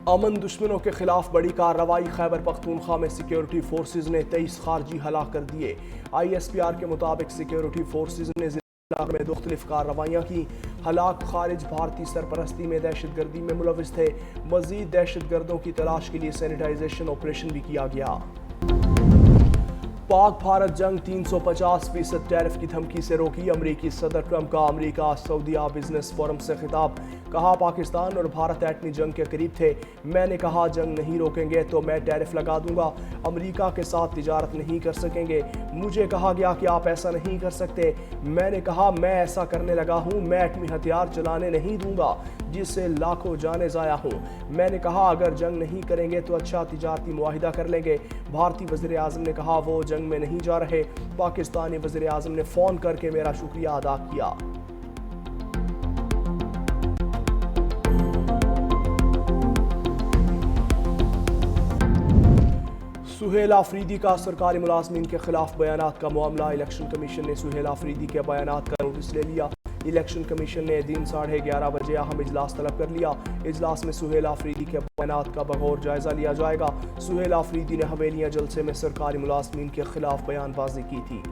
अमन दुश्मनों के खिलाफ बड़ी कार्रवाई। खैबर पख्तूनख्वा में सिक्योरिटी फोर्सेज ने 23 खारजी हलाक कर दिए। ISPR के मुताबिक सिक्योरिटी फोर्सेज ने जिला में मुख्तलिफ कार्रवाइयाँ की। हलाक खारिज भारतीय सरपरस्ती में दहशतगर्दी में मुलविस थे। मजीद दहशतगर्दों की तलाश के लिए सैनिटाइजेशन ऑपरेशन भी किया गया। पाक भारत जंग 350% टैरिफ की धमकी से रोकी। अमरीकी सदर ट्रंप का अमरीका सऊदीया बिजनेस फोरम से खिताब। कहा, पाकिस्तान और भारत एटमी जंग के करीब थे। मैंने कहा, जंग नहीं रोकेंगे तो मैं टैरिफ लगा दूंगा। अमरीका के साथ तिजारत नहीं कर सकेंगे। मुझे कहा गया कि आप ऐसा नहीं कर सकते। मैंने कहा, मैं ऐसा करने लगा हूं। मैं एटमी हथियार चलाने नहीं दूंगा जिससे लाखों जाने ज़ाया हों। मैंने कहा, अगर जंग नहीं करेंगे तो अच्छा तिजारती मुआहिदा कर लेंगे। भारतीय वज़ीर आज़म ने कहा, वो जंग में नहीं जा रहे। पाकिस्तानी वज़ीर आज़म ने फ़ोन करके मेरा शुक्रिया अदा किया। सुहेल आफरीदी का सरकारी मुलाजमीन के खिलाफ बयानात का मामला। इलेक्शन कमीशन ने सुहेल आफरीदी के बयानात का नोटिस ले लिया। इलेक्शन कमीशन ने दिन 11:30 बजे अहम इजलास तलब कर लिया। इजलास में सुहेल आफरीदी के बयानात का बगौर जायजा लिया जाएगा। सुहेल आफरीदी ने हवेलियां जलसे में सरकारी मुलाजमीन के खिलाफ बयानबाजी की थी।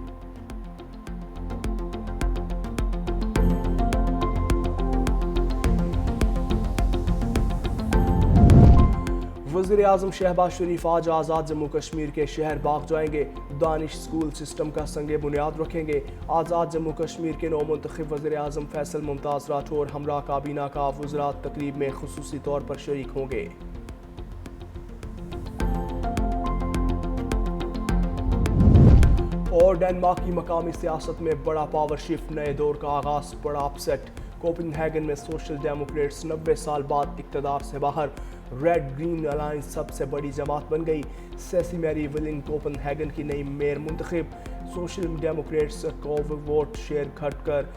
वज़ीर आज़म शहबाज शरीफ आज आज़ाद जम्मू कश्मीर के शहर बाग जाएंगे। दानिश स्कूल सिस्टम का संगे बुनियाद रखेंगे। आज़ाद जम्मू कश्मीर के नौ मुंतखब वज़ीर आज़म फैसल मुमताज़ राठौर हमरा काबीना का वज़रात तकरीब में खुसूसी तौर पर शरीक होंगे। और डेनमार्क की मकामी सियासत में बड़ा पावर शिफ्ट। नए दौर का आगाज, बड़ा अपसेट। कोपेनहेगन में सोशल डेमोक्रेट्स 90 साल बाद इक़्तिदार से बाहर। रेड ग्रीन अलायंस सबसे बड़ी जमात बन गई। सेसी मैरी विलिंग कोपेनहेगन की नई मेयर मुंतखब। सोशल डेमोक्रेट्स का वोट शेयर घटकर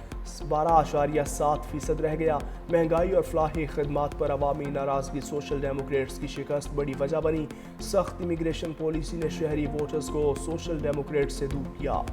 12.7% रह गया। महंगाई और फलाही खदमात पर अवामी नाराजगी सोशल डेमोक्रेट्स की शिकस्त बड़ी वजह बनी। सख्त इमिग्रेशन पॉलिसी ने शहरी वोटर्स को सोशल डेमोक्रेट्स से दूर किया।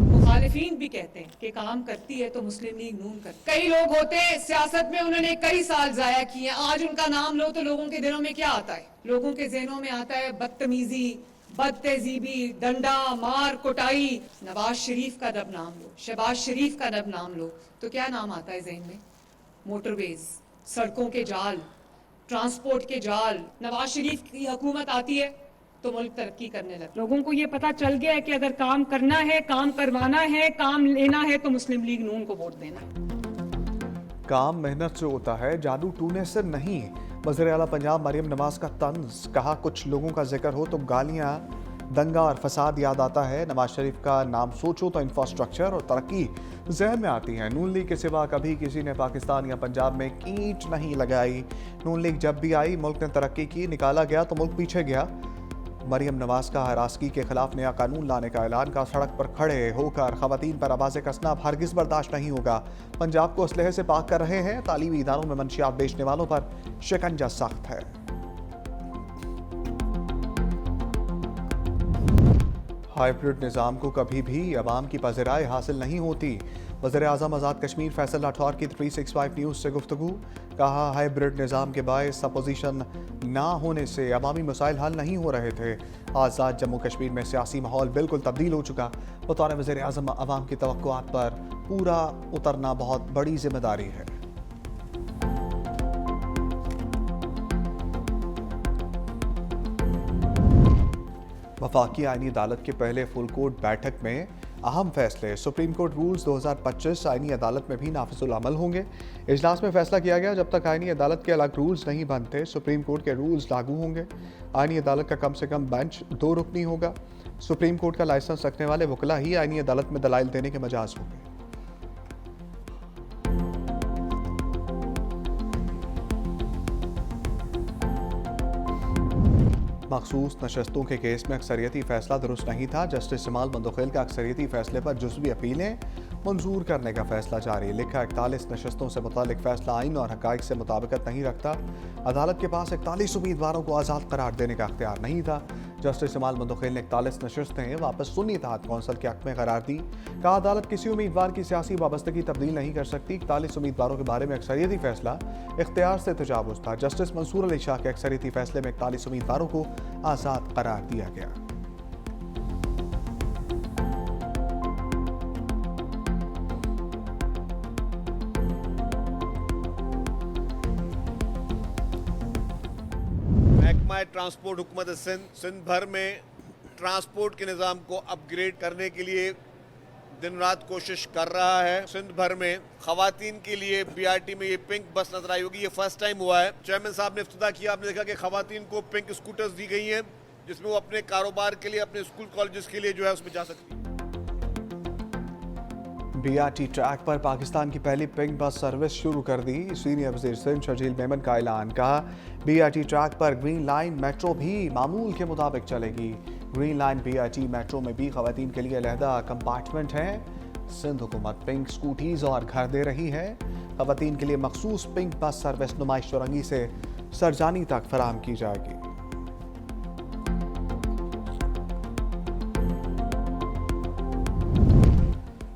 मुखालिफीन भी कहते हैं कि काम करती है तो मुस्लिम लीग नून करती। कई लोग होते हैं सियासत में, उन्होंने कई साल जाया किए, आज उनका नाम लो तो लोगों के दिलों में क्या आता है? लोगों के ज़हनों में आता है बदतमीजी, बदतहजीबी, डंडा मार कुटाई। नवाज शरीफ का जब नाम लो, शहबाज शरीफ का जब नाम लो तो क्या नाम आता है जहन में? मोटरवेज, सड़कों के जाल, ट्रांसपोर्ट के जाल। नवाज शरीफ की हुकूमत आती है तो मुल्क तरक्की करने लगा। लोगों को ये पता चल गया है कि अगर काम करना है, काम करवाना है, काम लेना है तो मुस्लिम लीग नून को वोट देना है। काम मेहनत से होता है, जादू टूने से नहीं। वज़ीर आला पंजाब मरियम नवाज का तंज। कहा, कुछ लोगों का जिक्र हो तो गालियां, दंगा और फसाद याद आता है। नवाज शरीफ का नाम सोचो तो इंफ्रास्ट्रक्चर और तरक्की जहन में आती है। नून लीग के सिवा कभी किसी ने पाकिस्तान या पंजाब में ईंट नहीं लगाई। नून लीग जब भी आई मुल्क ने तरक्की की, निकाला गया तो मुल्क पीछे गया। मरियम नवाज का हरासगी के खिलाफ नया कानून लाने का ऐलान का। सड़क पर खड़े होकर खवातीन पर आवाज़ें कसना हरगिज़ बर्दाश्त नहीं होगा। पंजाब को असलहे से पाक कर रहे हैं। तालीमी इदारों में मंशियात बेचने वालों पर शिकंजा सख्त है। हाइब्रिड निज़ाम को कभी भी अवाम की पज़िराई हासिल नहीं होती। वज़ीर आज़म आज़ाद कश्मीर फैसल राठौर की 365 न्यूज़ से गुफ्तगू। कहा, हाइब्रिड निज़ाम के बायस अपोजिशन ना होने से अवामी मसाइल हल नहीं हो रहे थे। आज़ाद जम्मू कश्मीर में सियासी माहौल बिल्कुल तब्दील हो चुका। बतौर वज़ीर आज़म अवाम की तवक्कुआत पर पूरा उतरना बहुत बड़ी जिम्मेदारी है। वफाकी आईनी अदालत के पहले फुल कोर्ट बैठक में अहम फैसले। सुप्रीम कोर्ट रूल्स 2025 आईनी अदालत में भी नाफिजुल अमल होंगे। इजलास में फैसला किया गया, जब तक आईनी अदालत के अलग रूल्स नहीं बनते सुप्रीम कोर्ट के रूल्स लागू होंगे। आईनी अदालत का कम से कम बेंच 2 रुकनी होगा। सुप्रीम कोर्ट का लाइसेंस रखने वाले वकला ही आईनी अदालत में दलाइल देने के मजाज होंगे। मखसूस नशस्तों के केस में अक्सरियती फैसला दुरुस्त नहीं था। जस्टिस जमाल मंदोखेल का अक्सरियती फैसले पर जुज़वी अपीलें मंजूर करने का फैसला जारी। लिखा 41 नशस्तों से मुतालिक फैसला आइन और हकाइक से मुताबिकत नहीं रखता। अदालत के पास 41 उम्मीदवारों को आज़ाद करार देने का अख्तियार नहीं था। जस्टिस जमाल मुंतखिल ने 41 नशस्तें वापस सुन्नी इत्तेहाद कौंसिल के हक में करार दी। कहा अदालत किसी उम्मीदवार की सियासी वाबस्तगी तब्दील नहीं कर सकती। 41 उम्मीदवारों के बारे में अक्सरियती फैसला इख्तियार से तजावुज़ था। जस्टिस मंसूर अली शाह के अक्सरियती फैसले में 41 उम्मीदवारों को आज़ाद करार दिया गया। महकमा ट्रांसपोर्ट हुकूमत सिंध भर में ट्रांसपोर्ट के निज़ाम को अपग्रेड करने के लिए दिन रात कोशिश कर रहा है। सिंध भर में खवातीन के लिए BRT में ये पिंक बस नजर आई होगी। ये फर्स्ट टाइम हुआ है। चेयरमैन साहब ने इफ्तिताह किया। आपने देखा कि खवातीन को पिंक स्कूटर्स दी गई हैं जिसमें वो अपने कारोबार के लिए, अपने स्कूल कॉलेजेस के लिए जो है उसमें जा सकती है। BRT ट्रैक पर पाकिस्तान की पहली पिंक बस सर्विस शुरू कर दी। सीनियर वज़ीर सिंध शर्जील मेमन का ऐलान। कहा BRT ट्रैक पर ग्रीन लाइन मेट्रो भी मामूल के मुताबिक चलेगी। ग्रीन लाइन BRT मेट्रो में भी खवातीन के लिए अलहदा कंपार्टमेंट है। सिंध हुकूमत पिंक स्कूटीज और घर दे रही है। खवातीन के लिए मखसूस पिंक बस सर्विस नुमाइश चौरंगी से सरजानी तक फराहम की जाएगी।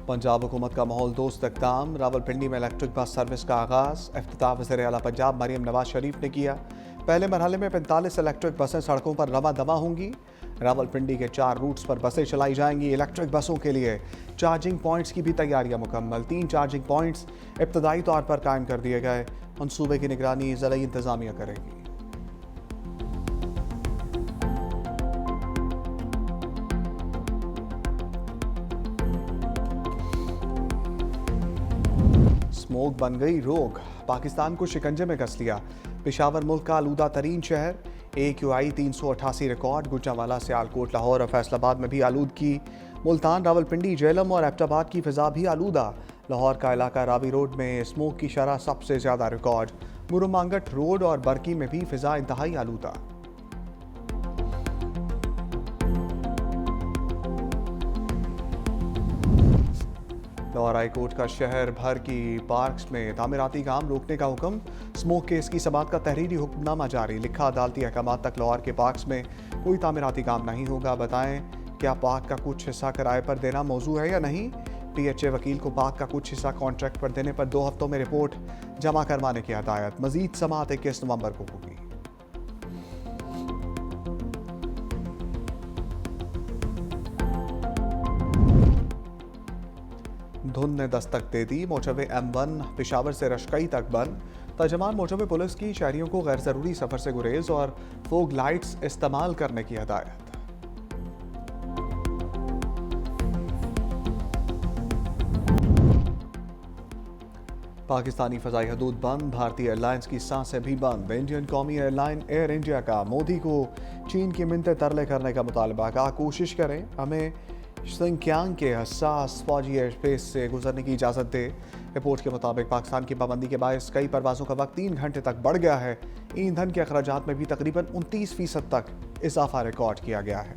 पंजाब हुकूमत का माहौल दोस्त इक़दाम। रावलपिंडी में इलेक्ट्रिक बस सर्विस का आगाज़। इफ्तिताह वज़ीर आला पंजाब मरियम नवाज शरीफ ने किया। पहले मरहले में 45 इलेक्ट्रिक बसें सड़कों पर रवा दवा होंगी। रावलपिंडी के 4 रूट्स पर बसें चलाई जाएंगी। इलेक्ट्रिक बसों के लिए चार्जिंग पॉइंट्स की भी तैयारियां मुकम्मल। 3 चार्जिंग पॉइंट्स इब्तदाई तौर पर कायम कर दिए गए। मनसूबे की निगरानी ज़िला इंतज़ामिया करेगी। स्मोक बन गई रोग। पाकिस्तान को शिकंजे में कस लिया। पेशावर मुल्क का आलूदा तरीन शहर। AQI 388 record. गुजरांवाला, सियालकोट, लाहौर और फैसलाबाद में भी आलूदगी। मुल्तान, रावलपिंडी, झेलम और एबटाबाद की फिजा भी आलूदा। लाहौर का इलाका रावी रोड में स्मोक की शरह सबसे ज्यादा रिकॉर्ड। मुरुमांगट रोड और बरकी में भी फिजा इंतहाई आलूदा। लाहौर हाई कोर्ट का शहर भर की पार्क्स में तामीराती काम रोकने का हुक्म। स्मोक केस की समाअत का तहरीरी हुक्मनामा जारी। लिखा अदालती अहकाम तक लाहौर के पार्क्स में कोई तामीराती काम नहीं होगा। बताएं क्या पार्क का कुछ हिस्सा किराए पर देना मौजू है या नहीं। PHA वकील को पार्क का कुछ हिस्सा कॉन्ट्रैक्ट पर देने पर 2 हफ्तों में रिपोर्ट जमा करवाने की हदायत। मजीद समाअत 21 नवंबर को होगी। धुंध ने दस्तक दे दी। मोटरवे M1 पेशावर से रशकई तक बंद। तर्जमान मोटरवे पुलिस की शहरियों को गैर जरूरी सफर से गुरेज और फोग लाइट्स इस्तेमाल करने की हदायत। पाकिस्तानी फजाई हदूद बंद। भारतीय एयरलाइंस की सांसें भी बंद। इंडियन कौमी एयरलाइन एयर इंडिया का मोदी को चीन की मिन्नतें तरले करने का मुतालबा। कहा कोशिश करें हमें सिंकियांग के हसास फौजी एयर स्पेस से गुजरने की इजाज़त दे। रिपोर्ट के मुताबिक पाकिस्तान की पाबंदी के बायस कई परवाज़ों का वक्त 3 घंटे तक बढ़ गया है। ईंधन के अखराजात में भी तकरीबन 29% तक इजाफा रिकॉर्ड किया गया है।